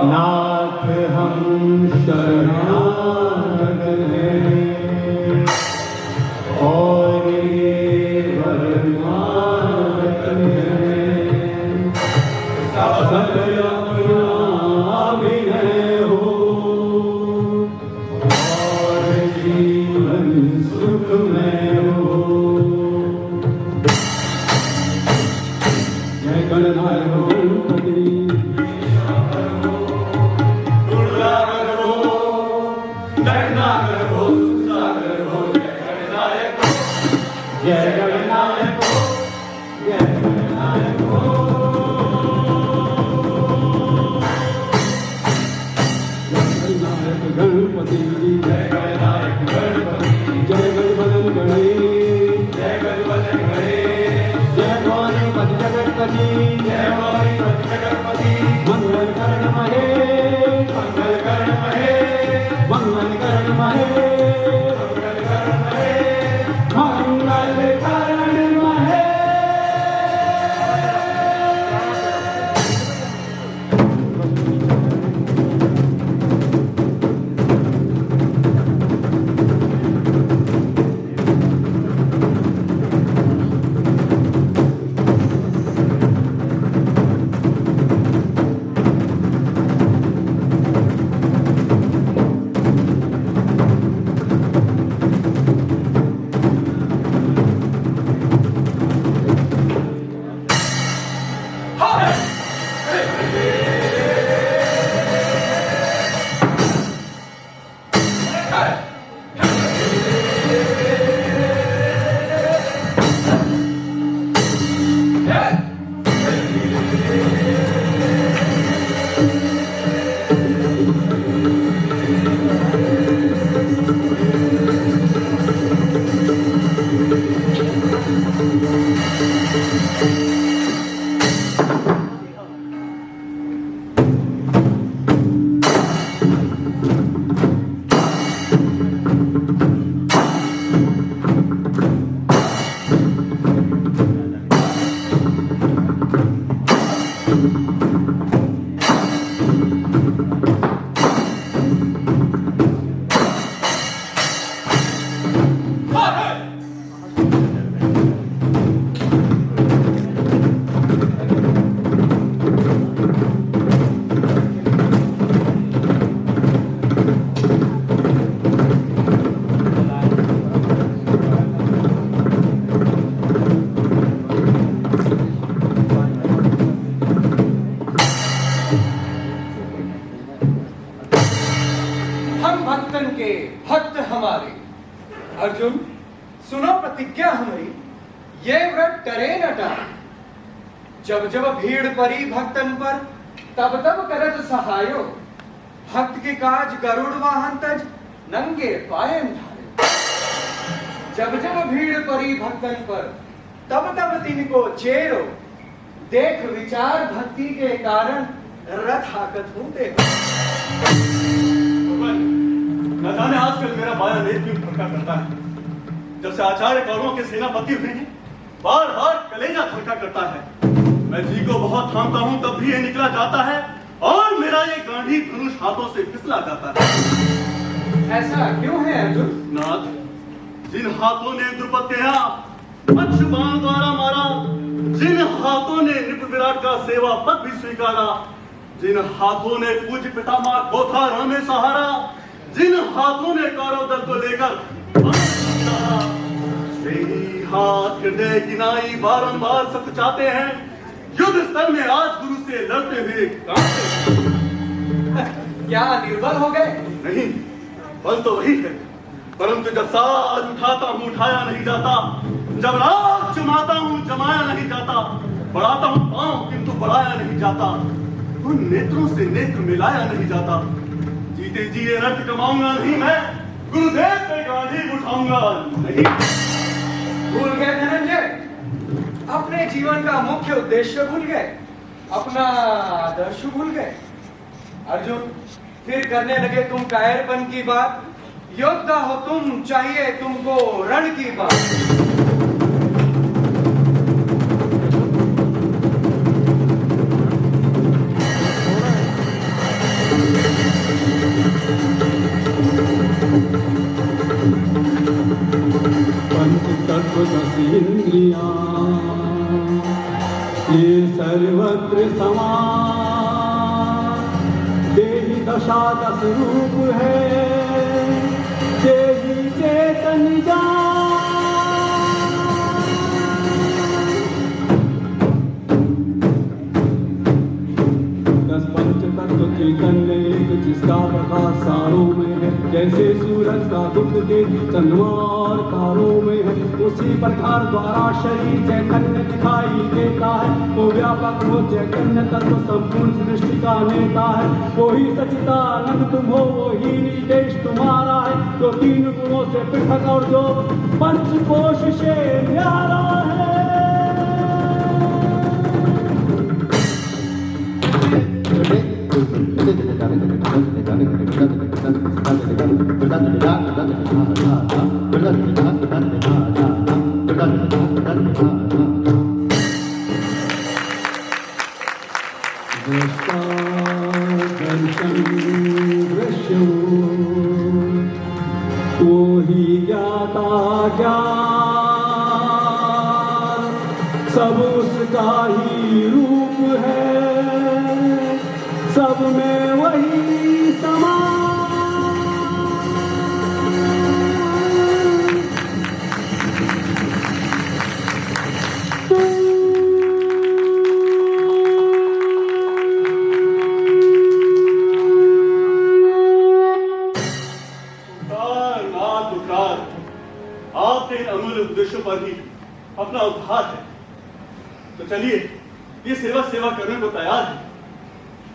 नाथ हम शरणागत हैं और ये वरमागत हैं। सकल अपना विनय हो और जीवन सुखमय हो। जय गणनाथ गणपति जय गणनायक हो, जय गणनायक हो। गणनायक गणपति जय गणनायक गणपति जय गणपति गणेश जय गणपति गणेश जय गौरीपति जगतपति जय गौरीपति जगतपति मंगल करण महेश मंगल करण महेश मंगल करण महेश भक्त हमारे अर्जुन सुनो प्रतिज्ञा हमारी ये व्रत टरे न टारे। जब जब भीड़ परी भक्तन पर तब तब करत सहायो। भक्त के काज गरुड़ वाहन तज नंगे पायन धारे। जब जब भीड़ परी भक्तन पर तब तब तिनको चेरो। देख विचार भक्ति के कारण रथ हाकत हूं देखो। न जाने आजकल मेरा माया नेत्र क्यों धड़का करता है। जब से आचार्य कौरवों के सेनापति हुए हैं बार बार कलेजा धड़का करता है। मैं जी को बहुत थामता हूं तब भी ये निकला जाता है और मेरा ये गांधी धनुष हाथों से फिसला जाता है। ऐसा क्यों है अर्जुन? नाथ, जिन हाथों ने द्रुपद के यहाँ बाण द्वारा मारा, जिन हाथों ने नृप विराट का सेवा पद भी स्वीकारा, जिन हाथों ने पूज्य पितामह गोथारण में सहारा, जिन हाथों ने कौरव दल को लेकर हाथ हृदय किनाई बारंबार सब चाहते हैं। युद्ध स्थल में आज गुरु से लड़ते हुए क्या निर्बल हो गए? नहीं, बल तो वही है, परंतु जब साज उठाता हूँ उठाया नहीं जाता, जब राग जमाता हूँ जमाया नहीं जाता, बढ़ाता हूँ पांव किंतु बढ़ाया नहीं जाता, उन नेत्रों से नेत्र मिलाया नहीं जाता। जीते जी ये रथ कमाऊंगा नहीं मैं, गुरुदेव पे गांधी उठाऊंगा नहीं। भूल गए धनंजय, अपने जीवन का मुख्य उद्देश्य भूल गए, अपना आदर्श भूल गए। अर्जुन, फिर करने लगे तुम कायरपन की बात। योद्धा हो तुम, चाहिए तुमको रण की बात। पंच तत्व दस इंद्रियां ये सर्वत्र समान, देही दशा दस रूप है, देही चेतन जान। दस पंच तत्व चैतन्य एक, जिसका प्रकाश सारों में है, जैसे सूरज का दुग्ध के चंद्रमा और तारों में है, उसी प्रकार द्वारा शरीर चैतन्य दिखाई देता है। वो व्यापक हो चैतन्य तत्व संपूर्ण सृष्टि का नेता है। वही सच्चिदानंद तुम हो, वही निर्देश तुम्हारा है, जो तीन गुणों से पृथक और जो पंचकोश से न्यारा है। दृश्यो वो ही ज्ञाता ज्ञान, सब उसका ही रूप है, सब में वही समान। आपके अमूल्य उद्देश्यों पर ही अपना उद्धार है। तो चलिए ये सेवा करने को तैयार है।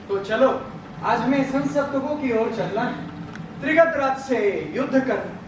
तो चलो, आज हमें संसप्तकों की ओर चलना है, त्रिगत राज से युद्ध करना।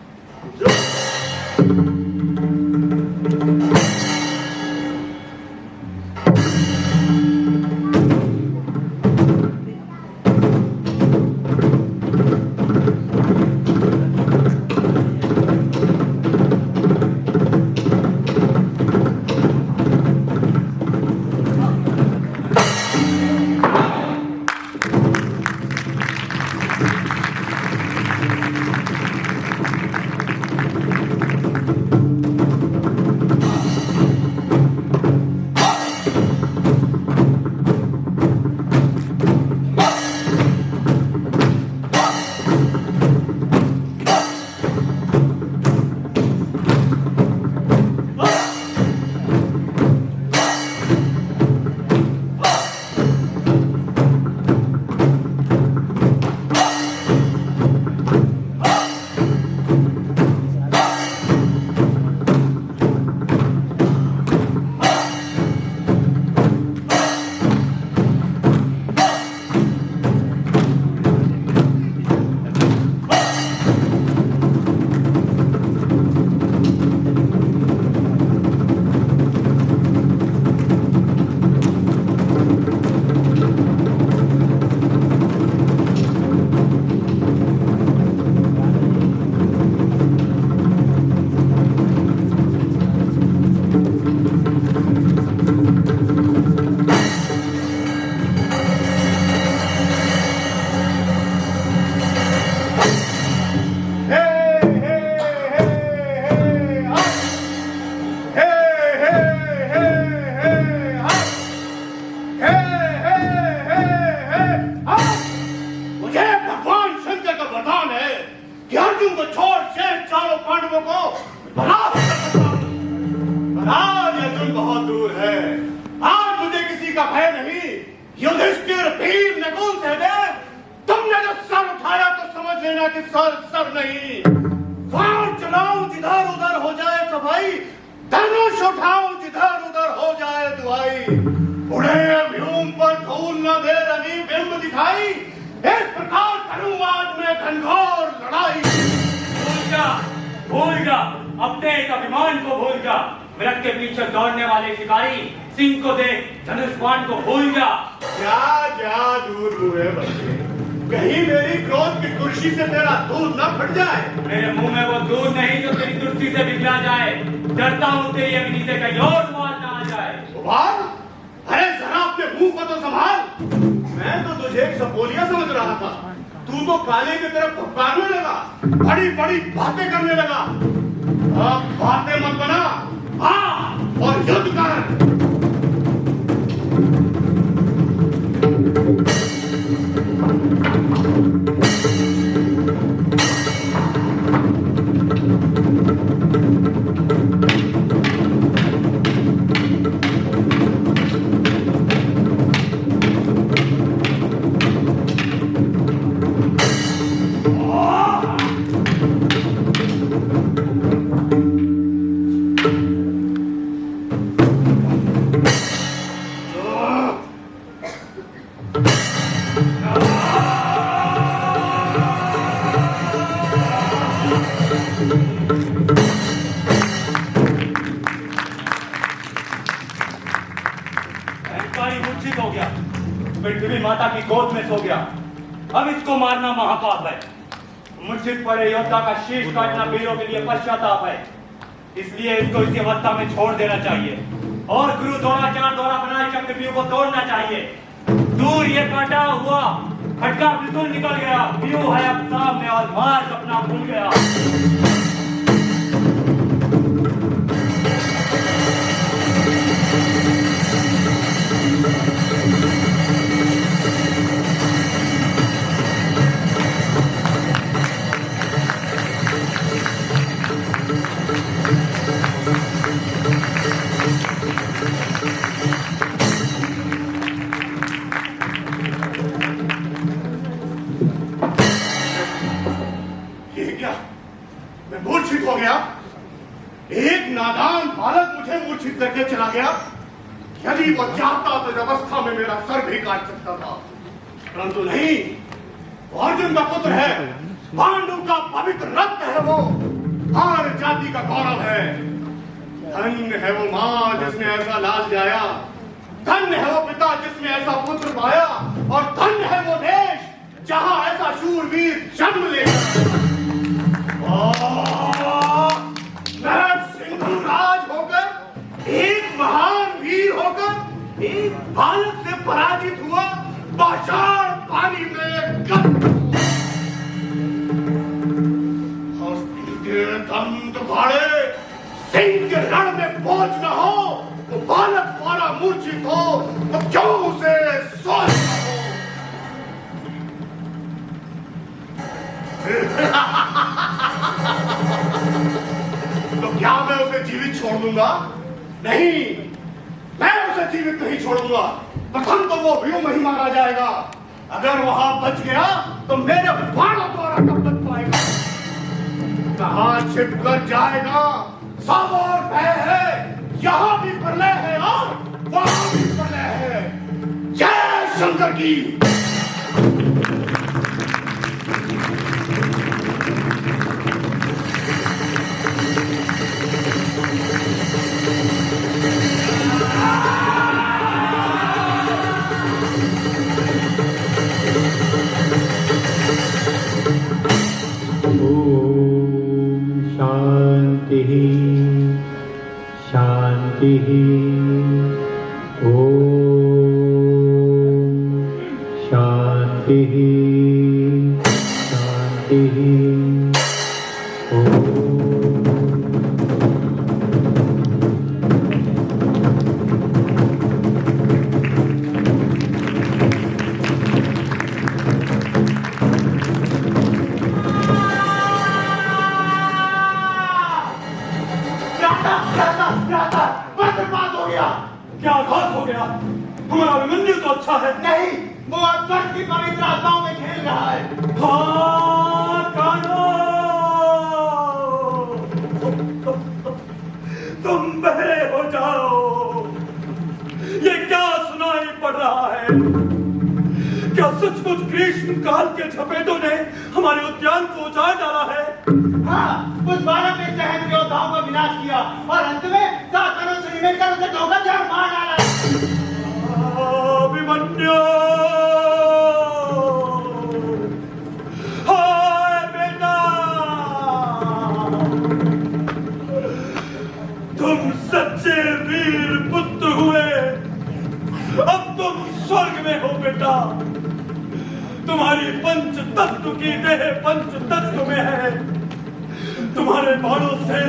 युधिष्ठिर भीम नकुल सहदेव, तुमने जो सर उठाया तो समझ लेना कि सर नहीं। वार चलाओ जिधर उधर हो जाए सफाई, धनुष उठाओ जिधर उधर हो जाए दुआई। उड़े व्योम पर धूल न दे रवि बिंब दिखाई, इस प्रकार करूं आज मैं घनघोर लड़ाई। भूल जा अपने इस अभिमान को, भूल जा मृग के पीछे दौड़ने वाले शिकारी सिंह को देख, धनुष बाण को भूल जा। क्या दूर हुए बच्चे, कहीं मेरी क्रोध की कुर्सी से तेरा दूध न फट जाए। मेरे मुंह में वो दूध नहीं जो तेरी कुर्सी से पिघला जाए। डरता हूँ तेरी अग्नि से कहीं और मार ना आ जाए। उबाल, अरे जरा अपने मुंह को तो संभाल। मैं तो तुझे एक सपोलिया समझ रहा था, तू तो काले की तरफ फुफकारने लगा, बड़ी बड़ी बातें करने लगा। अब बातें मत बना, हाँ और युद्ध कर। पृथ्वी माता की गोद में सो गया। अब इसको मारना महापाप है। मूर्छित पड़े योद्धा का शीश काटना वीरों के लिए पश्चाताप है। इसलिए इसको इसी अवस्था में छोड़ देना चाहिए और गुरु द्रोणाचार्य द्वारा बनाए चक्रव्यूह को तोड़ना चाहिए। दूर ये काटा हुआ खटका बिल्कुल निकल गया। व्यूह है अब सामने और मार्ग अपना भूल गया। हो गया। एक नादान बालक मुझे मूर्छित करके चला गया। यदि वो चाहता तो इस अवस्था में मेरा सर भी काट सकता था, परंतु नहीं। अर्जुन का पुत्र है, पांडु का पवित्र रक्त है, वो हर जाति का गौरव है। धन्य है वो माँ जिसने ऐसा लाल जाया, धन्य है वो पिता जिसने ऐसा पुत्र पाया, और धन्य है वो देश जहां ऐसा शूरवीर जन्म लेगा। मैं सिंधु राज होकर, एक महान वीर होकर, एक बालक से पराजित हुआ, पाषाण पानी में हस्ती के दंत भाड़े सिंह के रण में पहुंच न हो, तो बालक द्वारा मूर्छित हो तो क्यों उसे सोच हो। तो क्या मैं उसे जीवित छोड़ दूंगा? नहीं, मैं उसे जीवित नहीं छोड़ूंगा। प्रथम तो वो व्यूह में ही मारा जाएगा। अगर वहां बच गया तो मेरे बाणों द्वारा कब बच पाएगा? कहां छिप कर जाएगा? सब और भय है, यहां भी प्रलय है और वहां भी प्रलय है। जय शंकर की। शांति ओम शांति शांति ओम। क्या घात हो गया? हमारा अभिमन्यु तो अच्छा है। नहीं, वो अक्षर की पवित्र आत्माओं में खेल रहा है। हाँ, कानो, तुम बहरे हो जाओ। ये क्या सुनाई पड़ रहा है? क्या सचमुच ग्रीष्म काल के झपेटों ने हमारे उद्यान को उजाड़ डाला है? हाँ, उस बालक ने सहस्त्र योद्धाओं का विनाश किया और अंत में सातनों से मिलकर उसे धोखाधड़ी मार डाला। अभिमन्यु, तुम सच्चे वीर पुत्र हुए। अब तुम स्वर्ग में हो बेटा। तुम्हारी पंच तत्व की देह पंच तत्व में है। तुम्हारे बाणों से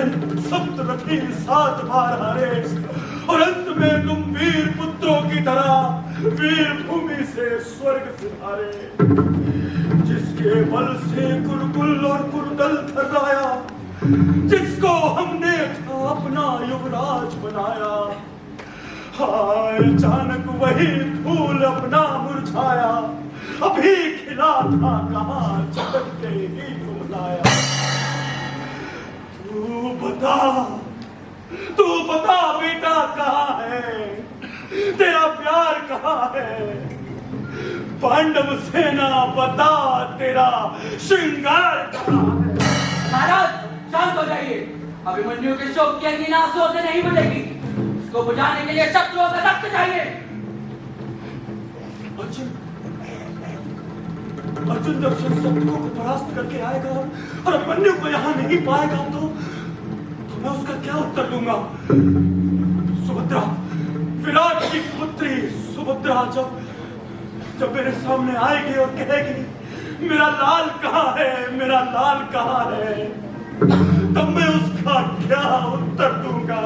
सप्तरथी 7 बार हारे और अंत में तुम वीर पुत्रों की तरह वीर भूमि से स्वर्ग सिधारे। जिसके बल से कुरुकुल और कुरुदल थर्राया, जिसको हमने अपना युवराज बनाया, हाय अचानक वही फूल अपना मुरझाया। अभी खिला था कहाँ चटक के ही घुमलाया। तू बता बेटा कहाँ है, तेरा प्यार कहाँ है। पांडव सेना बता तेरा श्रृंगार कहाँ है। महाराज शांत हो जाइए। अभिमन्यु के शोक की अग्नि आंसुओं से नहीं बुझेगी। इसको बुझाने के लिए शत्रुओं का रक्त चाहिए। अर्जुन जब शत्रुओं को परास्त करके आएगा और अभिमन्यु को यहाँ नहीं पाएगा तो मैं उसका क्या उत्तर दूंगा। सुभद्रा, विराट की पुत्री सुभद्रा जब मेरे सामने आएगी और कहेगी मेरा लाल कहाँ है, मेरा लाल कहाँ है, तब मैं उसका क्या उत्तर दूंगा।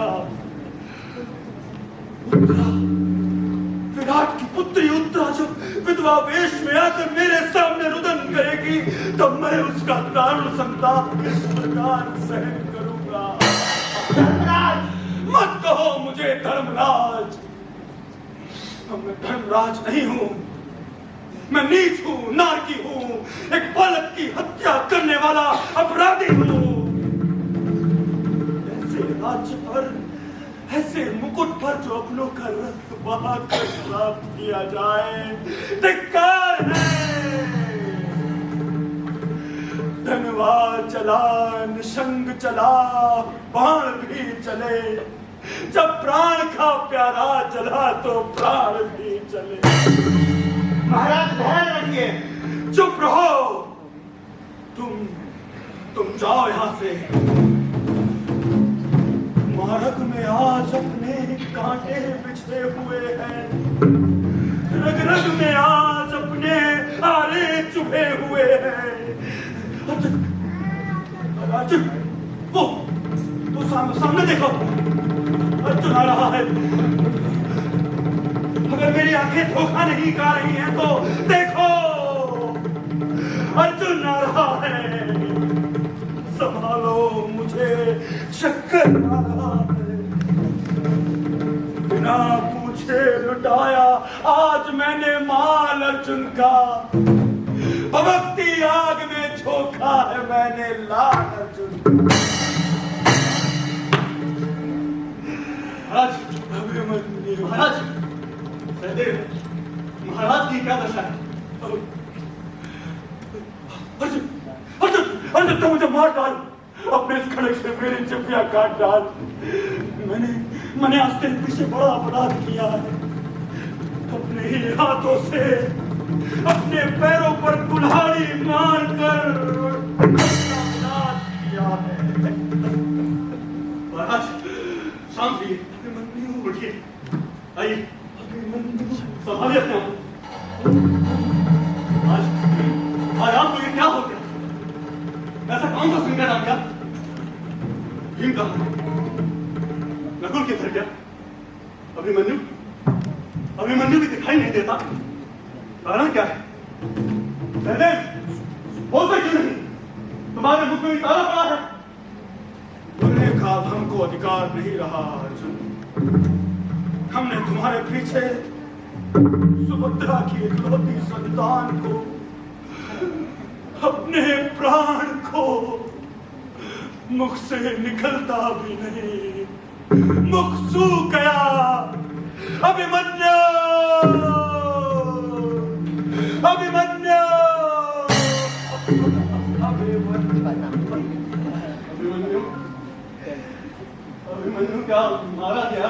विराट की पुत्री उत्तरा जब विधवा वेश में आकर मेरे सामने रुदन करेगी तब मैं उसका दारुण संताप किस प्रकार सहन करूंगा। धर्मराज, मत कहो मुझे धर्मराज। मैं धर्मराज नहीं हूं। मैं नीच हूं, नारकी हूं, एक बालक की हत्या करने वाला अपराधी हूं। ऐसे राज्य पर, ऐसे मुकुट पर जो अपनों का रक्त बहाकर प्राप्त किया जाए, धिक्कार है। धनवार चला, निशंग चला, बाण भी चले। जब प्राण का प्यारा चला तो प्राण भी चले। महाराज धैर्य रखिए। चुप रहो। तुम जाओ यहां से। मार्ग में आज अपने कांटे बिछे हुए हैं, रग रग में आज अपने आरे चुभे हुए हैं। अर्जुन, वो सामने देखो, अर्जुन आ रहा है। अगर मेरी आंखें धोखा नहीं खा रही हैं तो देखो, अर्जुन आ रहा है। संभालो मुझे, चक्कर आ रहा है। बिना पूछे लुटाया आज मैंने माल अर्जुन का। भक्ति आग में झोंका है मैंने लाल अर्जुन। महाराज, अभिमन्यु, महाराज, महाराज की क्या दशा है? अर्जुन, अर्जुन, अर्जुन तो मुझे मार डाल। अपने इस खड़क से मेरी चिपिया काट डाल। मैंने आज तेरे पीछे बड़ा अपराध किया है। अपने ही हाथों से अपने पैरों पर कुल्हाड़ी मारकर अपराध किया है। महाराज शांत रहिए, उठिए, आइए, संभालिए अपने आप। आज आपको ये क्या हो गया? ऐसा कौन सा संकट आ गया? भीम कहाँ है? नकुल किधर गया? अभिमन्यु भी दिखाई नहीं देता। कारण क्या है? बोलते क्यों नहीं? तुम्हारे मुख में ताला पड़ा है। बोलने का अब हमको अधिकार नहीं रहा अर्जुन। हमने तुम्हारे पीछे सुभद्रा की इकलौती संतान को, अपने प्राण को मुख से निकलता भी नहीं, मुख सूख गया। अभिमन्यु, अभिमन्यु, अभिमन्यु क्या मारा गया?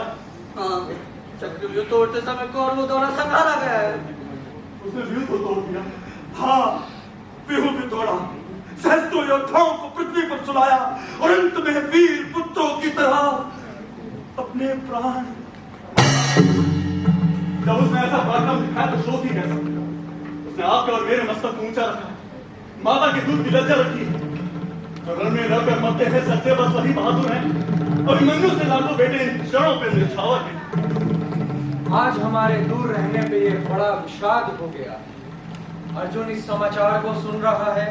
हाँ, चक्रव्यूह तोड़ते समय कौरवों द्वारा संहारा गया है। उसने व्यूह को तोड़ दिया। हाँ, व्यूह भी तोड़ा, सहस्त्रों योद्धाओं को पृथ्वी पर सुलाया और अंत में वीर पुत्रों की तरह अपने प्राण। जब उसने ऐसा पराक्रम दिखाया तो शोक ही कैसा। उसने आपके और मेरे मस्तक को ऊंचा रखा, माता के दूध की लज्जा रखी। जो रण में लड़कर मरते हैं सच्चे बस वही बहादुर हैं। अभिमन्यु से लाखों बेटे इन क्षणों पे निछावर हैं। आज हमारे दूर रहने पे ये बड़ा विषाद हो गया। अर्जुन इस समाचार को सुन रहा है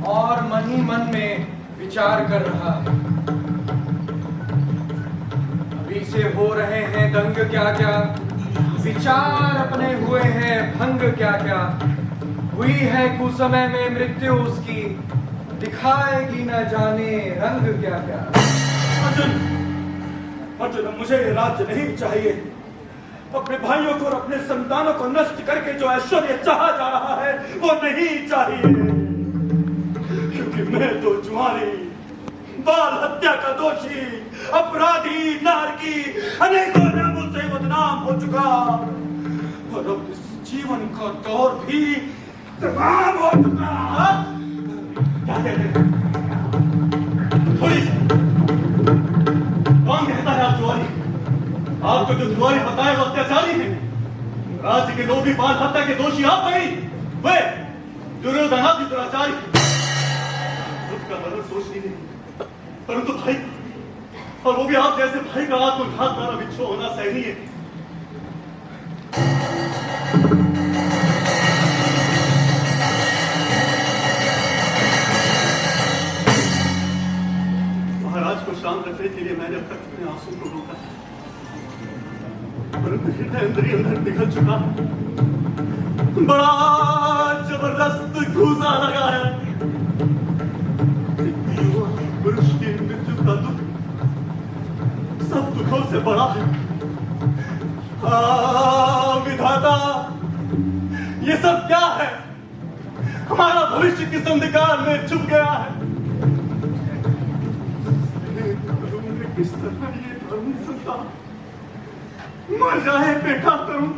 और मन ही मन में विचार कर रहा है। अभी से हो रहे हैं दंग क्या क्या, विचार अपने हुए हैं भंग क्या क्या। हुई है कुसमय में मृत्यु उसकी, दिखाएगी न जाने रंग क्या क्या। अर्जुन, अर्जुन मुझे ये राज्य नहीं चाहिए। अपने भाइयों को और अपने संतानों को नष्ट करके जो ऐश्वर्य चाहा जा रहा है वो नहीं चाहिए। क्योंकि मैं तो जुआरी, बाल हत्या का दोषी, अपराधी, नारकी, अनेकों नामों से बदनाम हो चुका और अब इस जीवन का दौर भी तमाम हो चुका। क्या कहते हैं? थोड़ी सी कौन कहता है आप जुआरी? आपको जो जुआरी बताए वो अत्याचारी है। राज्य के लोग भी बाल हत्या के दोषी आप नहीं, वे दुर्योधनादि दुराचारी। खुद का मरण सोचनी नहीं, परंतु भाई, और वो भी आप जैसे भाई का आत्मघात द्वारा विच्छो होना सहनीय है। महाराज को शांत रखने के लिए मैंने अब तक अपने आंसू को रोका, परंतु हृदय अंदर ही अंदर निकल चुका। बड़ा जबरदस्त घूसा लगा है। पुरुष की मृत्यु का दुख सब दुखों से बड़ा है। विधाता, ये सब क्या है? हमारा भविष्य किस अंधकार में छुप गया है। किस तरह ये धर्म संतान मर जाए बेटा करूं,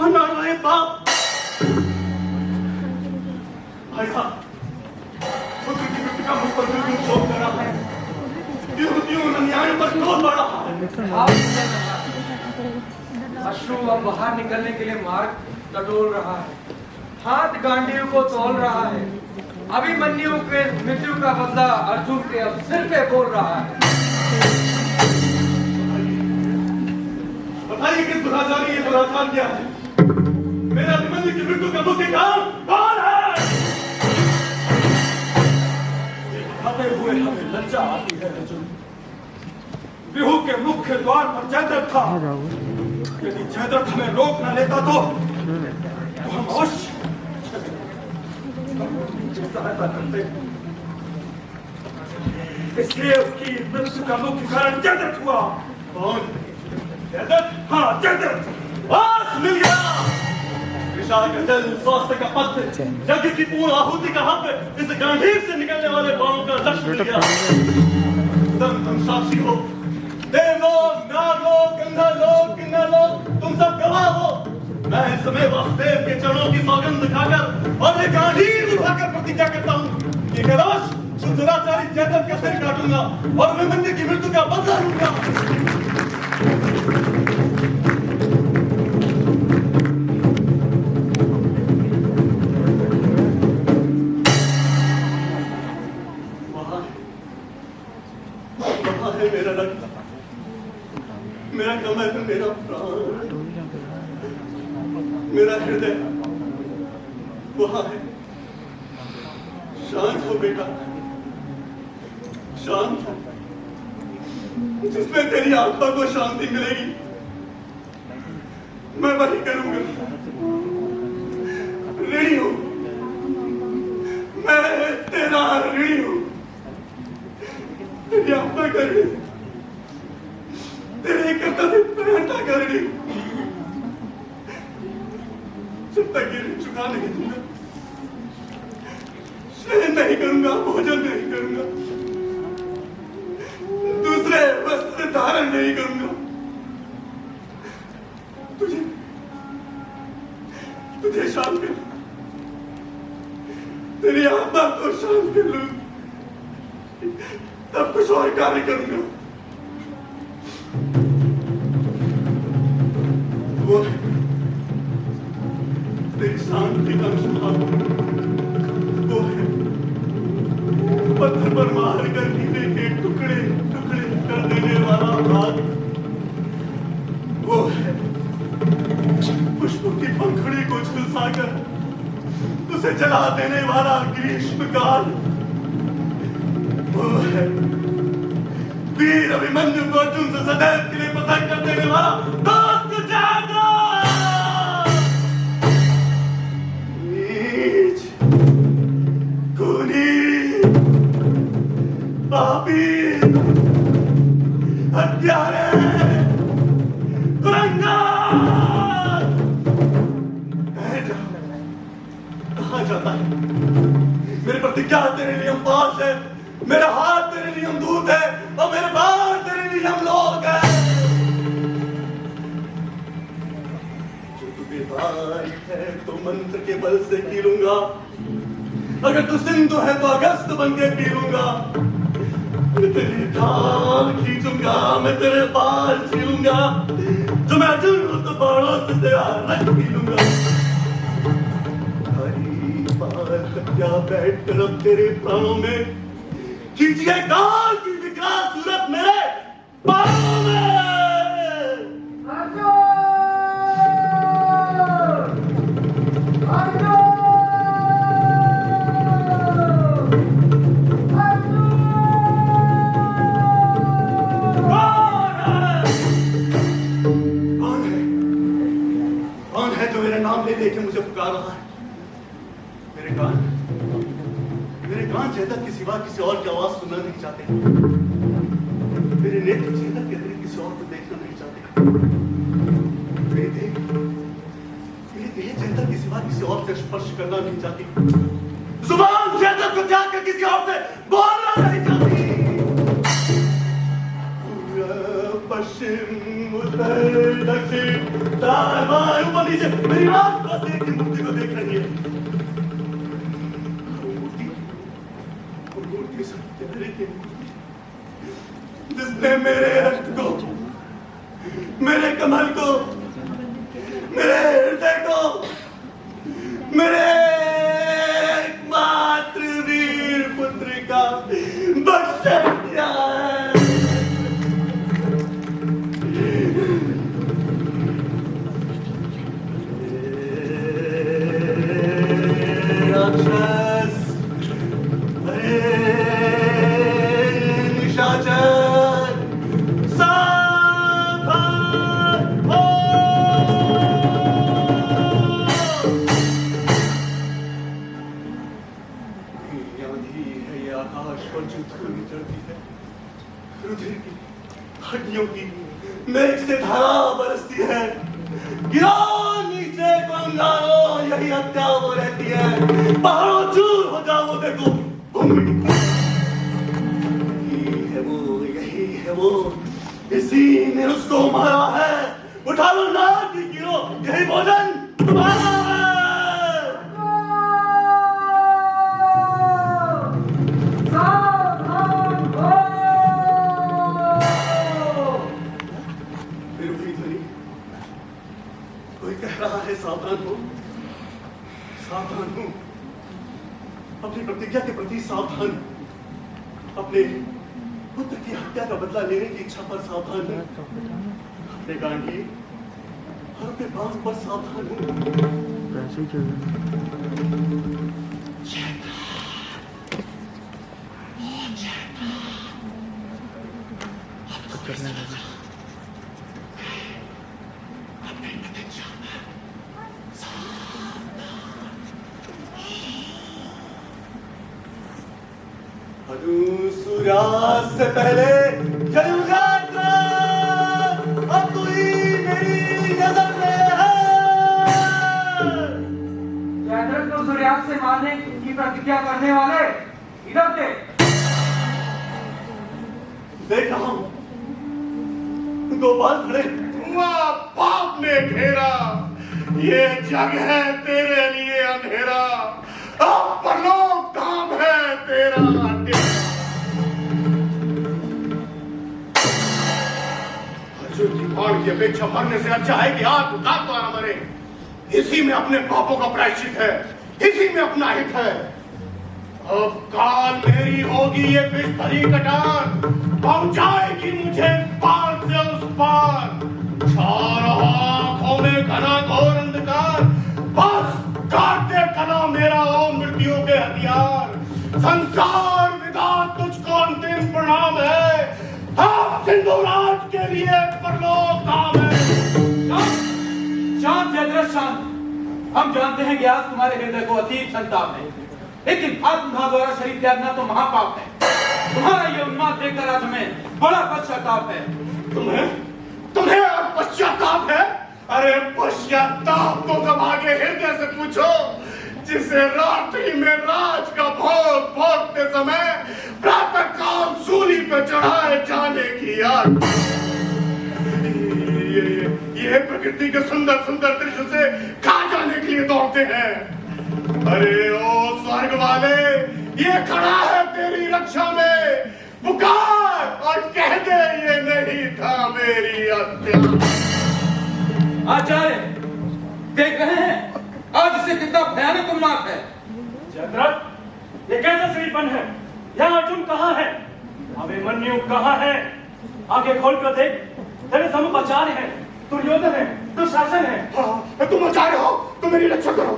ना रहे बाप। भाई साहब, पुत्र की मृत्यु का मुझ पर बिल्कुल शोक कर रहा है। अन्याय पर क्रोध बढ़ रहा है। अश्रु अब बाहर निकलने के लिए मार्ग टटोल रहा है, हाथ गांडीव को तोल रहा है। अभिमन्यु के मृत्यु का बदला अर्जुन के अब सिर पे बोल रहा है। बताइए किस दुराचारी ये दुराचार किया है? मेरे अभिमन्यु की मृत्यु का मुख्य कारण कौन है? खाते हुए हमें लज्जा आती है अर्जुन। बिहू के मुख्य द्वार पर जयद्रथ था। यदि जयद्रथ हमें रोक न लेता तो हम अवश्य सहायता करते। इसलिए उसकी मृत्यु का मुख्य कारण जयद्रथ हुआ। कौन? जयद्रथ? हाँ, जयद्रथ। बस मिल गया। विशाल का जल, स्वास्थ्य का पत्र, यज्ञ की पूर्ण आहुति का हक, इस गांधीव से निकलने वाले बाणों का लक्ष्य मिल गया। तुम साक्षी हो। देवलोक, नागलोक, गंधर्वलोक, किन्नरलोक, तुम सब गवाह हो। मैं इस समय वासुदेव के चरणों की सौगंध खाकर और एक गांधीव उठाकर प्रतिज्ञा करता हूँ कि कदाच दुराचारी जयद्रथ का सिर काटूंगा और अभिमन्यु की मृत्यु का बदला लूंगा। वहां है मेरा रक्त, मेरा कमल, मेरा प्राण, मेरा हृदय वहां है। शांत हो बेटा, शांत हो। जिसमें तेरी आत्मा को शांति मिलेगी मैं वही करूंगा। ऋणी हूं मैं, तेरा ऋणी हूं। तेरी आत्मा का ऋणी, तेरे कर्ता से प्रेरणा का ऋणी। जब तक ये ऋण चुका नहीं दूंगा, शयन नहीं करूंगा, भोजन नहीं करूंगा, दूसरे वस्त्र धारण नहीं करूंगा। तुझे शांत कर, तेरी आत्मा को शांत कर लूं, तब कुछ और कार्य करूंगा। वो है तेरी शांति का अनुष्ठान, वो है पत्थर पर मार कर हीरे के टुकड़े टुकड़े कर देने वाला हाथ, वो है पुष्पों की पंखुड़ी को झुलसाकर उसे जला देने वाला ग्रीष्म काल, वो है वीर अभिमन्यु को अर्जुन से सदैव के लिए पृथक कर देने वाला दोस्त जागो। नीच, खूनी, पापी, हत्यारे, कुरंगार, कहाँ जाता है? मेरी प्रतिज्ञा तेरे लिए हम पास है, मेरा हाथ तेरे लिए हम दूत है और मेरे बार तेरे लिए हम लोग हैं। जो तू बेबार है तो मंत्र के बल से कीलूंगा, अगर तू सिंधु है तो अगस्त बन के पीलूंगा, मैं तेरी ढाल खींचूंगा, मैं तेरे बाल छीलूंगा, जो मैं अर्जुन हूं तो बाणों से तेरा रंग पीलूंगा। हरी बाल हत्या बैठ कर अब तेरे प्राणों में खींचिए काल की विकराल सूरत मेरे बालों में। कौन है जो मेरा नाम ले लेके मुझे पुकार रहा है? मेरे कान चेतक के सिवा किसी और की आवाज सुनना नहीं चाहते, मेरे नेत्र चेतक के अतिरिक्त किसी और को देखना नहीं चाहते, मेरी देह चेतक के सिवा किसी और से स्पर्श करना नहीं चाहती, जुबान चेतक को त्याग कर किसी और से बोलना नहीं चाहती। पश्चिम उत्तर दक्षिण दाएं बाएं ऊपर नीचे मेरी आंख बस एक ही मूर्ति को देख रही है। जिसने मेरे रक्त को, मेरे कमल को, मेरे हृदय को, मेरे एकमात्र वीर पुत्र का बख्शा दिया है। हड्डियों की मेघ से धारा बरसती है, गिरो नीचे कंगालो, यही हत्या वो रहती है, पहाड़ों चूर हो जाओ वो देखो भूमि। यही है वो, इसी ने उसको मारा है, उठा लो नाक की गिरो, यही भोजन तुम्हारा है। सावधान हो, सावधान हो, अपनी प्रतिज्ञा के प्रति सावधान, अपने पुत्र की हत्या का बदला लेने की इच्छा पर सावधान हो, अपने गांधी और अपने बाप पर सावधान हो। सूर्यास्त से पहले जलूंगा, अब तू ही मेरी नजर में है। जयद्रथ को सूर्यास्त से मारने की प्रतिज्ञा करने वाले इधर थे। देख रहा हूं गोपाल खड़े, पाप ने घेरा, ये जग है तेरे लिए अंधेरा, अब परलोक काम है तेरा। अर्जुन की बाण की अपेक्षा मरने से अच्छा है कि आग उतार द्वारा मरे। इसी में अपने पापों का प्रायश्चित है, इसी में अपना हित है। अब काल मेरी होगी ये बिस्तरी कटार, पहुंचाएगी मुझे इस पार से उस पार। चारों आंखों में घना घोर अंधकार, बस काट दे कला मेरा ओ मृत्यु के हथियार। संसार विदा तुझको अंतिम प्रणाम है, अब सिंधुराज के लिए परलोक धाम है। शांत जयद्रथ शांत। हम जानते हैं कि आज तुम्हारे हृदय को अतीब संताप है, लेकिन आत्मभाव द्वारा शरीर त्यागना तो महापाप है। तुम्हारा ये उन्माद देखकर आज हमें बड़ा पश्चाताप है। तुम्हें अब पश्चाताप है? अरे पश्चाताप तो सब आगे हृदय से पूछो, जिसे रात्रि में राज का भोग भोगते समय प्रातः काल सूली पे चढ़ाए जाने की याद। ये प्रकृति के सुंदर सुंदर दृश्य से कहाँ जाने के लिए दौड़ते हैं। अरे ओ स्वर्ग वाले, ये खड़ा है तेरी रक्षा में, पुकार और कह दे ये नहीं था मेरी हत्या। आचार्य देख रहे हैं आज इसे कितना भयानक उन्माद है। जयद्रथ, ये कैसा श्रीपन है? यहाँ अर्जुन कहाँ है? अभिमन्यु कहाँ है? आगे खोल कर देख, तेरे सम्मुख आचार्य है, दुर्योधन है, दुशासन है। हाँ, तुम आचार्य हो, तुम मेरी रक्षा करो।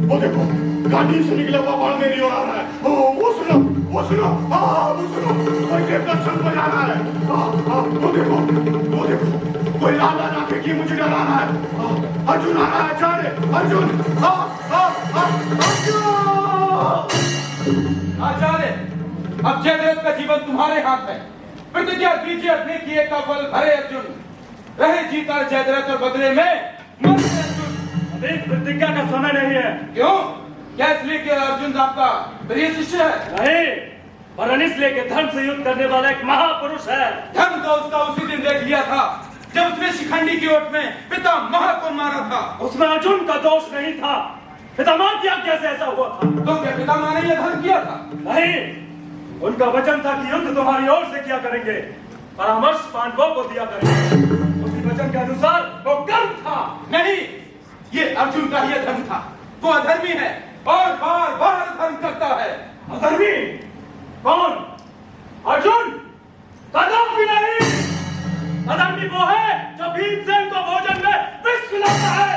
वो देखो, गांधी से निकला हुआ बाण मेरी ओर आ रहा है। वो सुनो, वो सुनो, कोई दर्शन को जा रहा है। वो देखो, कोई लाला नाके की मुझे डरा रहा है। अर्जुन आ रहा है आचार्य, अर्जुन। आचार्य, अब जयद्रथ का जीवन तुम्हारे हाथ है। प्रतिज्ञा कीजिए अपने किए का फल भरे अर्जुन। रहे जीता जयद्रथ और बदले में मरे अर्जुन। अभी प्रतिज्ञा का समय नहीं है। क्यों? क्या इसलिए कि अर्जुन आपका प्रिय शिष्य है? नहीं, वरन इसलिए कि धर्म से युद्ध करने वाला एक महापुरुष है। धर्म तो उसका उसी दिन देख लिया था जब उसने शिखंडी की ओट में पितामह को मारा था। उसमें अर्जुन का दोष नहीं था, पितामह की आज्ञा से ऐसा हुआ था। तो क्या पितामह ने यह धर्म किया था? नहीं, उनका वचन था कि युद्ध तुम्हारी ओर से किया करेंगे, परामर्श पांडवों को दिया करेंगे। उसी वचन के अनुसार वो कर्म था। नहीं, ये अर्जुन का ही धर्म था। वो अधर्मी है और बार बार धर्म करता है। अधर्मी? कौन? अर्जुन? कदापि नहीं। अधर्मी वो है जो भीमसेन को भोजन में विष खिलाता है।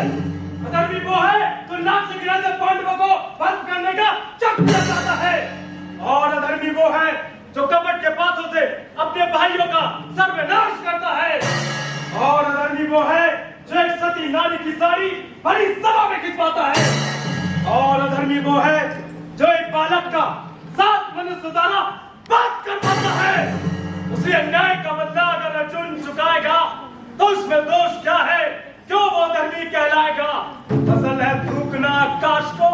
अधर्मी वो है जो नाक से गिरा से पांडवों को भस्म करने का चक्र चलाता है। और अधर्मी वो है जो कपट के पासों से अपने भाइयों का सर्वनाश करता है। और अधर्मी वो है जो एक सती नारी की साड़ी बड़ी सभा में खिंचवाता है। और अधर्मी वो है जो एक बालक का 7 मनुष्य द्वारा बात करवाता है। उसी अन्याय का बदला अगर अर्जुन चुकाएगा तो उसमें दोष क्या है? क्यों वो अधर्मी कहलाएगा? फसल है थूकना आकाश को,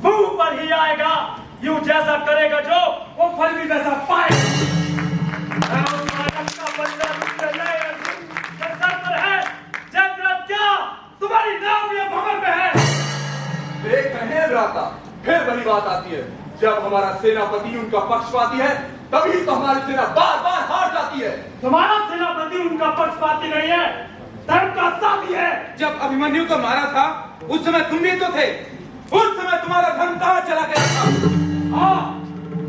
मुंह पर ही आएगा। यूं जैसा करेगा जो, वो फल भी वैसा पाएगा। सर पर है जयद्रथ, क्या तुम्हारी नाव ये भंवर में है? देख रहे हैं भ्राता, फिर वही बात आती है। जब हमारा सेनापति उनका पक्षपाती है तभी तो हमारी सेना बार बार हार जाती है। तुम्हारा सेनापति उनका पक्षपाती नहीं है, धर्म का साथी है। जब अभिमन्यु को मारा था उस समय तुम भी तो थे। उस समय तुम्हारा धर्म कहाँ चला गया था? हाँ,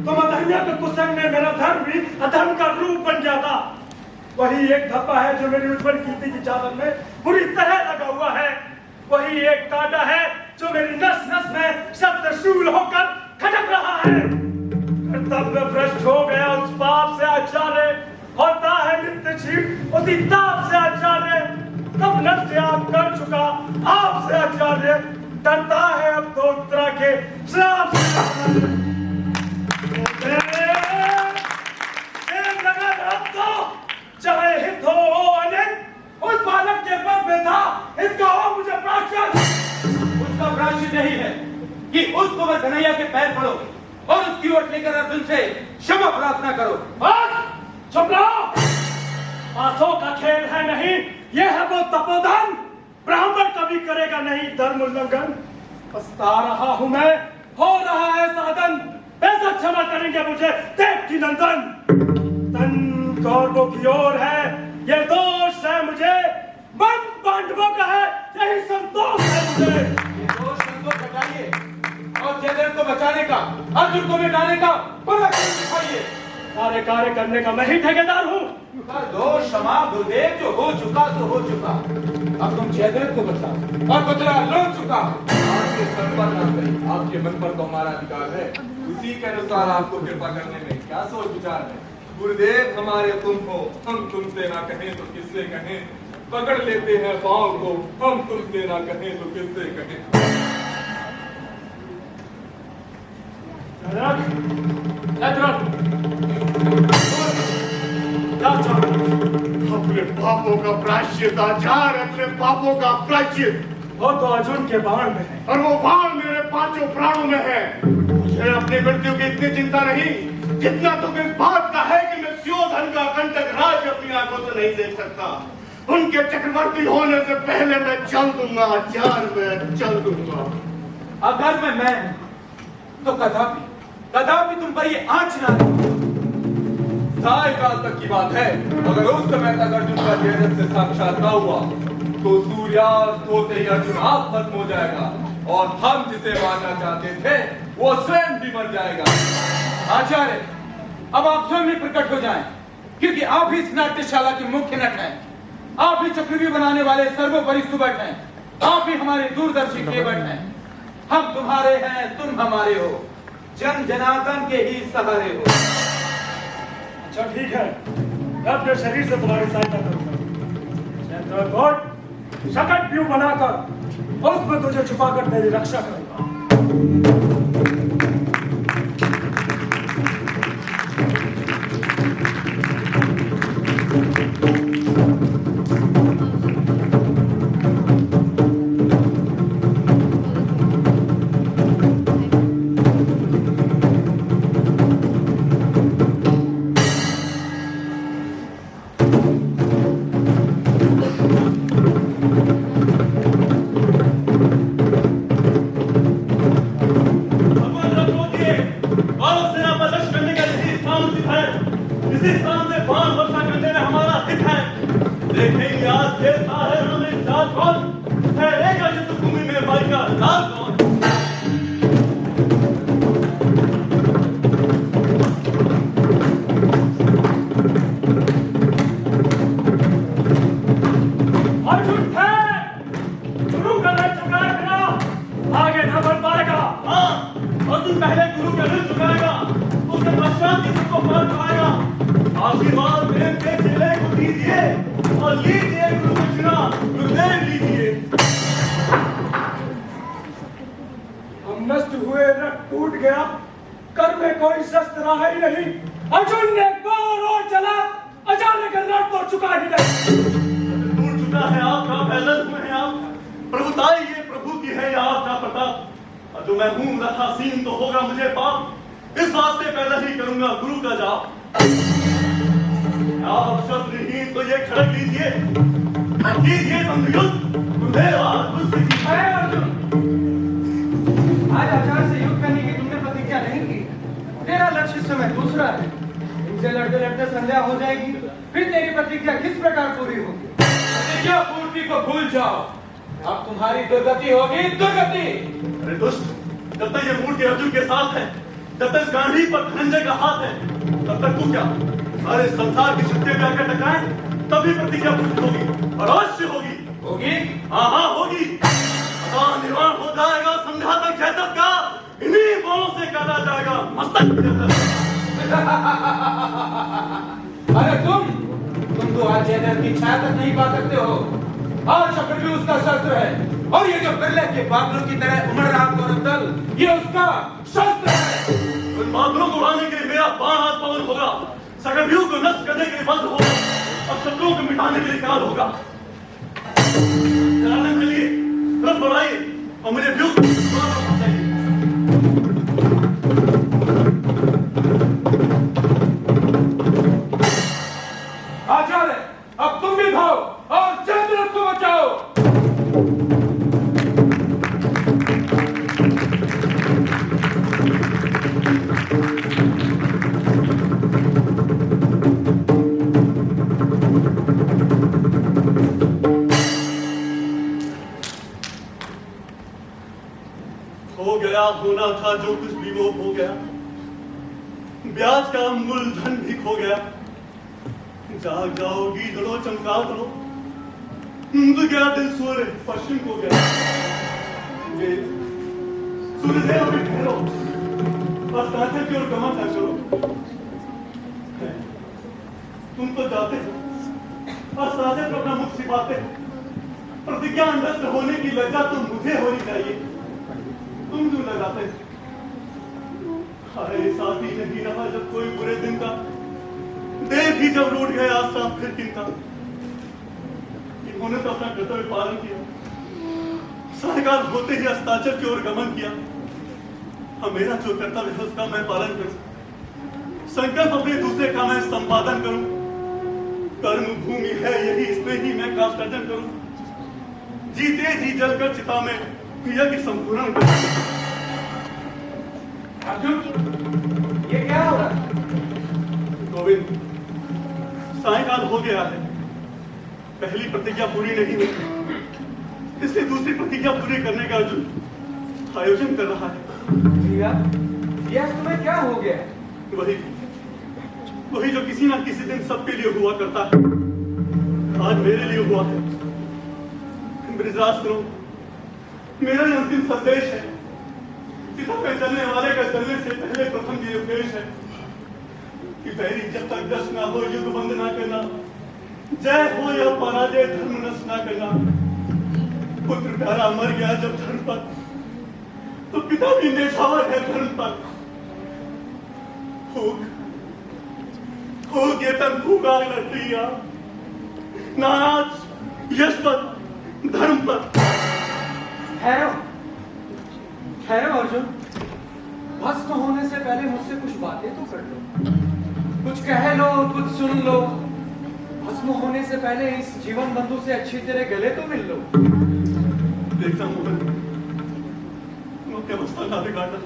तुम अधर्मियों के कुसंग में मेरा धर्म भी अधर्म का रूप बन गया था। वही एक धब्बा है जो मेरी उज्जवल कीर्ति की चादर में पूरी तरह लगा हुआ है। वही एक कांटा है जो मेरी नस नस में शब्दशूल होकर खटक रहा है। कर्तव्य भ्रष्ट हो गया उस पाप से आचार्य, होता है नित्य छीट उसी ताप से आचार्य। तब नष्ट त्याग कर चुका आपसे आचार्य, डरता है अब तो उत्तरा के श्राप से। चाहे हित हो अनित, उस बालक के पद में था, इसका हो मुझे प्राश्चित। उसका प्राश्चित नहीं है कि उसको मैं कन्हैया के पैर पड़ो और उसकी ओट लेकर अर्जुन से क्षमा प्रार्थना करो। बस चुप रहो। आंसू का खेल है नहीं, यह है वो तपोधन। ब्राह्मण कभी करेगा नहीं धर्म उल्लंघन। पछता रहा हूं मैं, हो रहा है साधन, ऐसा क्षमा करेंगे मुझे देव की नंदन। तन कौरवों की ओर है, ये दोष है मुझे, बंद पांडवों का है, यही संतोष है मुझे। ये दोष संतोष हटाइए और जयदेव को बचाने का, अर्जुन को मिटाने का पराक्रम दिखाइए। सारे कार्य करने का मैं ही ठेकेदार हूँ। कर दो क्षमा गुरुदेव, जो हो चुका तो हो चुका। अब तुम जयदेव को बचाओ और बदला लो चुका। आपके सर पर ना सही, आपके मन पर तो हमारा अधिकार है। उसी के अनुसार आपको कृपा करने में क्या सोच विचार है। गुरुदेव हमारे तुम हो, हम तुमसे ना कहें तो किससे कहें। पकड़ लेते हैं पाँव को, हम तुमसे ना कहें तो किससे कहें। अपने पापों का प्रायश्चित आचार, अपने पापों का प्रायश्चित। वो तो अर्जुन के बाण में है। और वो बाण मेरे पांचों प्राणों में है। मुझे अपनी मृत्यु की इतनी चिंता नहीं, जितना तुम इस बात का है कि मैं सुयोधन का कंटक राज अपनी आंखों से नहीं देख सकता। उनके चक्रवर्ती होने से पहले मैं चल दूंगा, आचार में चल दूंगा। अगर मैं तो कदापि कदापि तुम पर ये आंच ना आए। सायकाल तक की बात है। अगर उस समय तक अर्जुन का जयदेव से साक्षात न हुआ तो सूर्यास्त होते ही अर्जुन आप खत्म हो जाएगा और हम जिसे मारना चाहते थे वो स्वयं भी मर जाएगा। आचार्य, अब आप स्वयं ही प्रकट हो जाएं, क्योंकि आप ही इस नाट्यशाला के मुख्य नट हैं। आप ही चक्रव्यूह बनाने वाले सर्वोपरि सुबट हैं। आप ही हमारे दूरदर्शी केवट हैं। हम तुम्हारे हैं, तुम हमारे हो, जन जनार्दन के ही सहारे हो। अच्छा ठीक है, मैं अपने शरीर से तुम्हारी सहायता करूंगा। शकट व्यू बनाकर उसमें तुझे छुपाकर तेरी रक्षा करूंगा। अरे तुम तो आज जयदेव की छाया तक नहीं पा सकते हो। और चक्रव्यूह उसका शस्त्र है, और ये जो बिरले के बादलों की तरह उमड़ रहा गौरव दल, ये उसका शस्त्र है। उन बादलों को उड़ाने के लिए मेरा बाण हाथ पवन होगा, चक्रव्यूह को नष्ट करने के लिए बंद होगा, अब शत्रुओं को मिटाने के लिए काल होगा। चलाने के लिए रथ बढ़ाइए और मुझे व्यूह चाहिए। आचार्य, अब तुम भी भाओ और जयद्रथ को बचाओ। होना था जो कुछ भी वो हो गया, ब्याज का मूलधन भी खो गया। जाग जाओगी जड़ो चमका दो, गया दिल सूर्य पश्चिम को गया। सूर्यदेव में ठहरो, बस कांटे की ओर गमन न करो। तुम तो जाते हो, बस राजे तो अपना मुख छिपाते हो। प्रतिज्ञा नष्ट होने की लज्जा तो मुझे होनी चाहिए, तुम क्यों लगाते? अरे साथी नहीं रहा जब कोई बुरे दिन का, देव ही जब रूठ गए आस्था फिर किनका। इन्होंने तो अपना कर्तव्य पालन किया, सायकाल होते ही अस्ताचल की ओर गमन किया। अब मेरा जो कर्तव्य है उसका मैं पालन करूं, संकल्प अपने दूसरे का मैं संपादन करूं। कर्म भूमि है यही, इसमें ही मैं काष्ठार्जन करूं। जीते जी जलकर चिता में यज्ञ संपूर्ण करूं। अर्जुन, ये क्या हो रहा है? गोविंद, सायकाल हो गया है, पहली प्रतिज्ञा पूरी नहीं हुई, इसलिए दूसरी प्रतिज्ञा पूरी करने का अर्जुन आयोजन कर रहा है। जिया, ये तुम्हें क्या हो गया? वही जो किसी ना किसी दिन सबके लिए हुआ करता है, आज मेरे लिए हुआ है। ब्रिजराज सुनो, मेरा ये अंतिम संदेश है। सीता पे चलने वाले का चलने से पहले प्रथम ये उपदेश है कि बैरी जब तक दश ना हो युद्ध बंद ना करना, जय हो या पराजय धर्म नष्ट ना करना। पुत्र प्यारा मर गया जब धर्म पर, तो पिता भी नेछावर है धर्म पर। फूक ये तन फूका लड़िया, नाच यश पर धर्म पर। ठहरो ठहरो अर्जुन, भस्म होने से पहले मुझसे कुछ बातें तो कर लो, कुछ कह लो, कुछ सुन लो। भस्म होने से पहले इस जीवन बंधु से अच्छी तेरे गले तो मिल लो। देखता मोहन, अवस्था ना बिगाड़ना,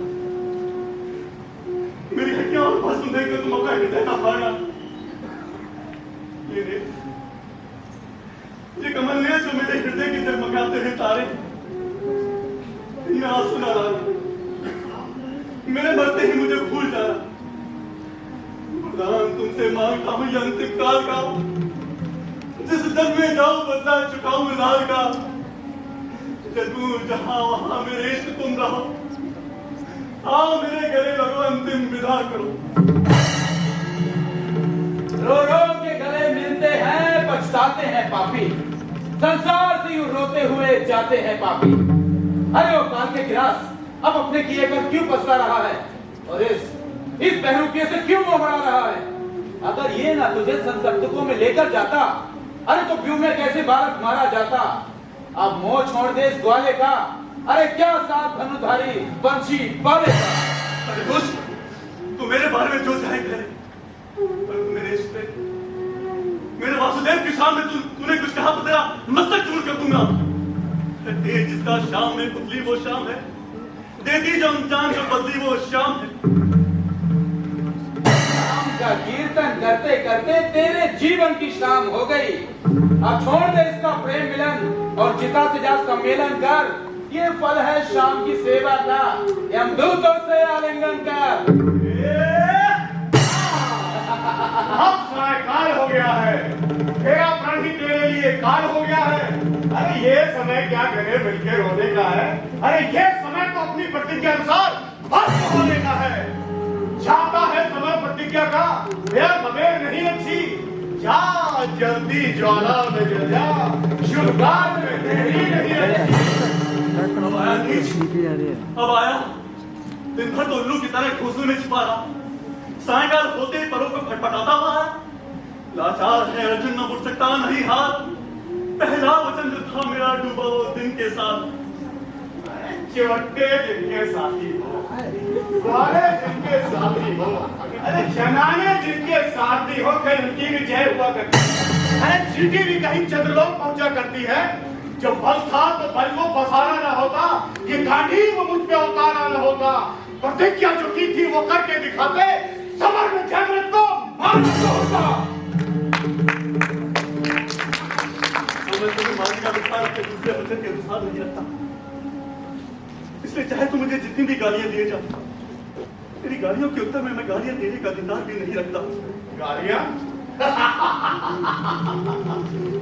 मेरी हड्डियां और भस्म देखकर तुम अपना हृदय ना फाड़ना। ये कमल ने जो मेरे हृदय की जगमगाते हुए तारे, मैं आंसू ना रहा, मेरे मरते ही मुझे भूल जाना। वरदान तुमसे मांगता हूं ये अंतिम काल का, जिस जग में जाऊं बदला चुकाऊं लाल का। जगू जहां वहां मेरे इश्क तुम रहो, आओ मेरे गले लगो अंतिम विदा करो। रो रो के गले मिलते हैं, पछताते हैं पापी, संसार से यूं रोते हुए जाते हैं पापी। अरे वो काल के गिरास, अब अपने किए पर क्यों पछता रहा है, और इस बहरूपिये से क्यों मोहरा रहा है? अगर ये ना तुझे संसप्तकों में लेकर जाता, अरे तो क्यों में कैसे बालक मारा जाता। अब मोह छोड़ दे इस ग्वाले का, अरे क्या साथ धनुधारी वंशी पाले का। अरे दुष्ट, तू मेरे बारे में जो चाहे करे, पर मेरे इश्क पे, मेरे वासुदेव की शाम में तूने कुछ कहा तो तेरा मस्तक चूर कर दूंगा। दे जिसका शाम में पुतली वो शाम है, देती जो जान जो बदली वो शाम है। शाम का कीर्तन करते करते तेरे जीवन की शाम हो गई। अब छोड़ दे इसका प्रेम मिलन और चिता से जा सम्मेलन कर। ये फल है शाम की सेवा का, यमदूतों से आलिंगन कर। अब सायकाल हो गया है, तेरा प्रण ही तेरे लिए काल हो गया है। अरे ये समय क्या करे मिलके रोने का है, अरे ये समय तो अपनी प्रतिज्ञा अनुसार भस्म होने का है। जाता है समय प्रतिज्ञा का, यह खबर नहीं अच्छी। जा जल्दी ज्वाला में जल जा, शुरुआत में देरी नहीं अच्छी। अब आया नीच, अब आया दिन भर तो उल्लू की तरह घोंसले में छिपा रहा, सायकाल होते ही परों को फटफटाता हुआ है। लाचार है अर्जुन, न उठ सकता नहीं हाथ, पहला वचन जो था मेरा डूबा वो दिन के साथ। चिवट्टे जिनके साथी हो, वाले जिनके साथी हो, अरे जनाने जिनके साथी हो, कहीं उनकी भी जय हुआ करती है। अरे चींटी भी कहीं चंद्रलोक पहुंचा करती है। जो बल था तो बल को पसारा ना होता, ये गांधी वो मुझ पे उतारा ना होता। प्रतिज्ञा जो की थी वो करके दिखाते, समर में जयमृत को मारना होता। तो मैं तुम्हें मारने का विस्तार अपने दूसरे वचन के अनुसार नहीं रखता, इसलिए इसलिए चाहे तो मुझे जितनी भी गालियां दिए जा, मेरी गालियों के उत्तर में मैं गालियां देने का अधिकार भी नहीं रखता। गालियां?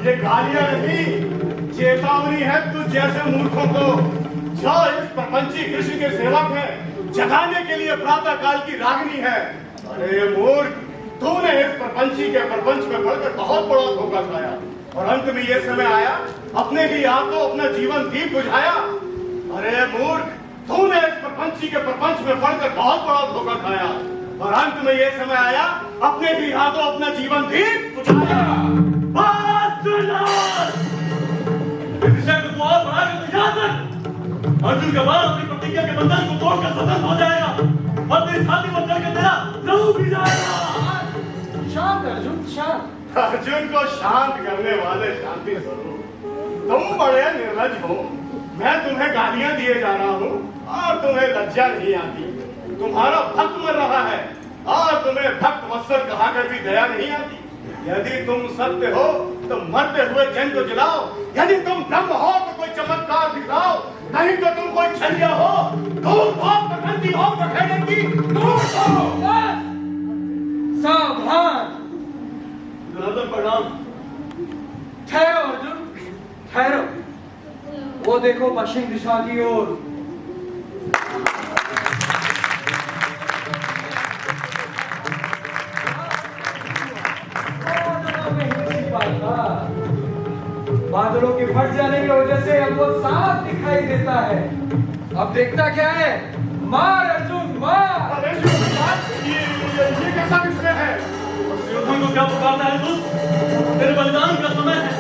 ये गालियां नहीं, चेतावनी है तुझ जैसे मूर्खों को जो इस प्रपंची कृषि के सेवक है, जगाने के लिए प्रातः काल की रागनी है। अरे मूर्ख, तूने इस प्रपंची के प्रपंच में पड़कर बहुत बड़ा धोखा खाया और अंत में यह समय आया अपने ही हाथों अपना जीवन दीप बुझाया। अरे मूर्ख, तूने इस प्रपंची के प्रपंच में पड़कर बहुत बड़ा धोखा खाया और अंत में यह समय आया अपने ही हाथों अपना जीवन दीप बुझाया। विषय को और बढ़ा के तो याद रख, अर्जुन के बाद अपनी प्रतिज्ञा के बंधन को तोड़कर स्वतंत्र हो जाएगा और तेरी छाती पर चढ़कर तेरा लहू भी जाएगा। शांत अर्जुन, शांत। अर्जुन को शांत करने वाले शांति स्वरूप, तुम बड़े निर्लज हो। मैं तुम्हें गालियां दिए जा रहा हूँ और तुम्हें लज्जा नहीं आती। तुम्हारा भक्त मर रहा है और तुम्हें भक्त वत्सल कहाकर भी दया नहीं आती। यदि तुम सत्य हो तो मरते हुए जन को जलाओ, यदि तुम ब्रह्म हो तो कोई चमत्कार दिखाओ, नहीं तो तुम कोई छलिया हो, दूर हो प्रकृति हो बखेड़े की, दूर हो। सावधान। जनार्दन प्रणाम। ठहरो अर्जुन, ठहरो। वो देखो पश्चिम दिशा की ओर। बादलों के फट जाने की वजह से अब वो साफ दिखाई देता है। अब देखता क्या है? मार अर्जुन, मार। अरे ये कैसा विषय है? युद्धन को क्या पुकारता है तू? तेरे बलिदान का समय है।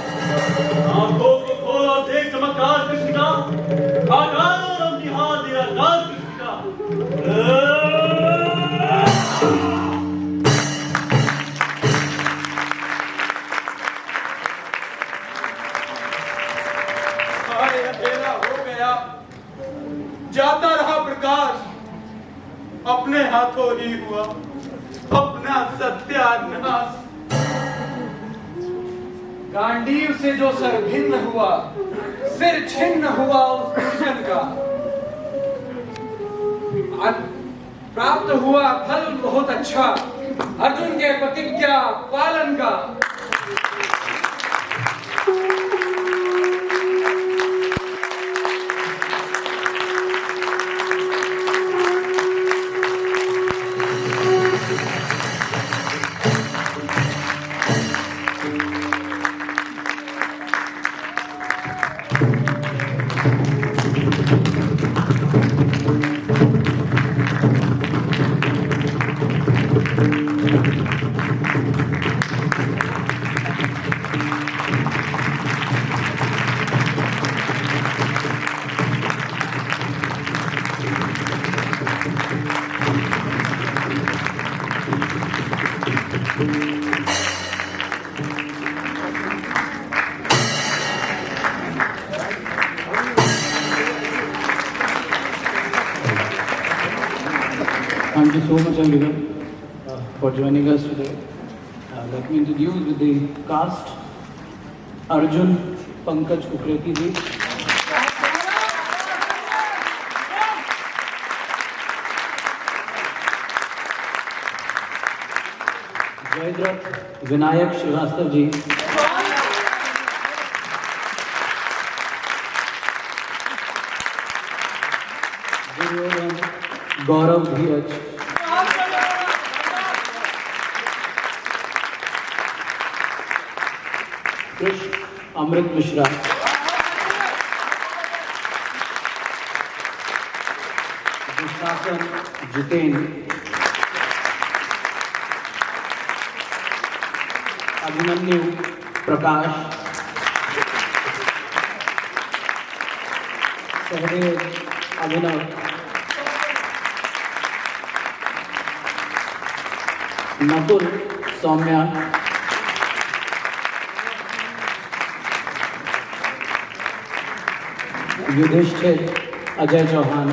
आंखों को खोल और देख चमत्कार कृष्ण का, आकार और निहार दिया आकार कृष्ण का। अंधेरा हो गया, जाता रहा प्रकाश, अपने हाथों ही हुआ अपना सत्यानाश। गांडीव से जो सर भिन्न हुआ, सिर छिन्न हुआ उस दुर्जन का, प्राप्त हुआ फल बहुत अच्छा अर्जुन के प्रतिज्ञा पालन का। Thank you so much everyone for joining us today. Let me introduce with the cast Arjun Pankaj Ukreti ji, Jayadrat Vinayak Srivastav ji, Duryodhan Gaurav Dheeraj, Krish Amrit Mishra, Dushasan Jiten, Abhimanyu Prakash, Sahadev Abhinav, Nakul Soumya, Yudhishthir Ajay Chauhan,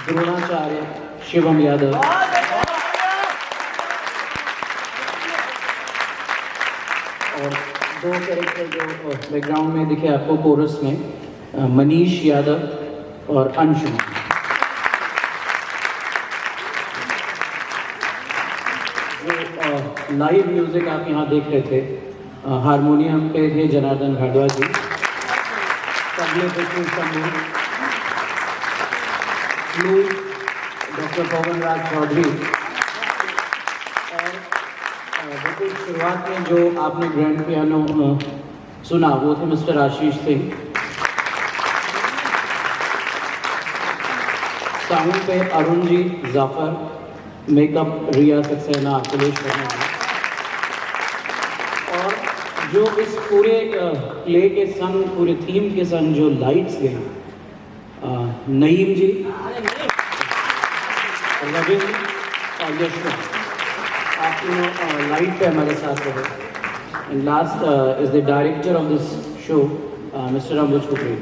Dronacharya Shivam Yadav, और दो character जो background में दिखे आपको coarse में, मनीष यादव और अंशुमन। जो live music आप यहाँ देख रहे थे, हारमोनियम पे थे जनार्दन भारद्वाज जी, तबले पे थे शंभू, फ्लूट डॉक्टर पवन राज चौधरी, और बिल्कुल शुरुआत में जो आपने ग्रैंड पियानो सुना वो थे मिस्टर आशीष सिंह। साउंड पे अरुण जी, जाफर, मेकअप रिया सक्सेना, अखिलेश वर्मा जी, और जो इस पूरे प्ले के संग, पूरे थीम के संग जो लाइट्स गए, नईम जी, रविंद्र और यशवंत, आप तीनों लाइट पे हमारे साथ रहे। And last is the director of this show mister Ambuj Kukre.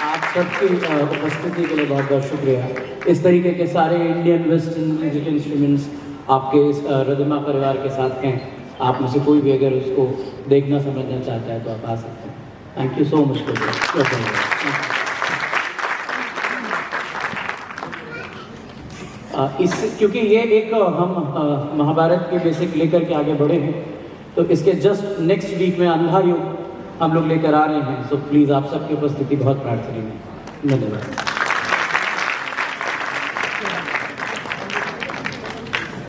आप सबकी उपस्थिति के लिए बहुत बहुत शुक्रिया। इस तरीके के सारे इंडियन वेस्टर्न म्यूजिक इंस्ट्रूमेंट्स आपके इस रिदमा परिवार के साथ हैं। आप में से कोई भी अगर उसको देखना समझना चाहता है तो आप आ सकते हैं। Thank you so much for इस, क्योंकि ये एक हम महाभारत के बेसिक लेकर के आगे बढ़े हैं, तो इसके जस्ट नेक्स्ट वीक में अंधा युग हम लोग लेकर आ रहे हैं। सो प्लीज़ आप सबकी उपस्थिति बहुत प्रार्थनीय है। धन्यवाद।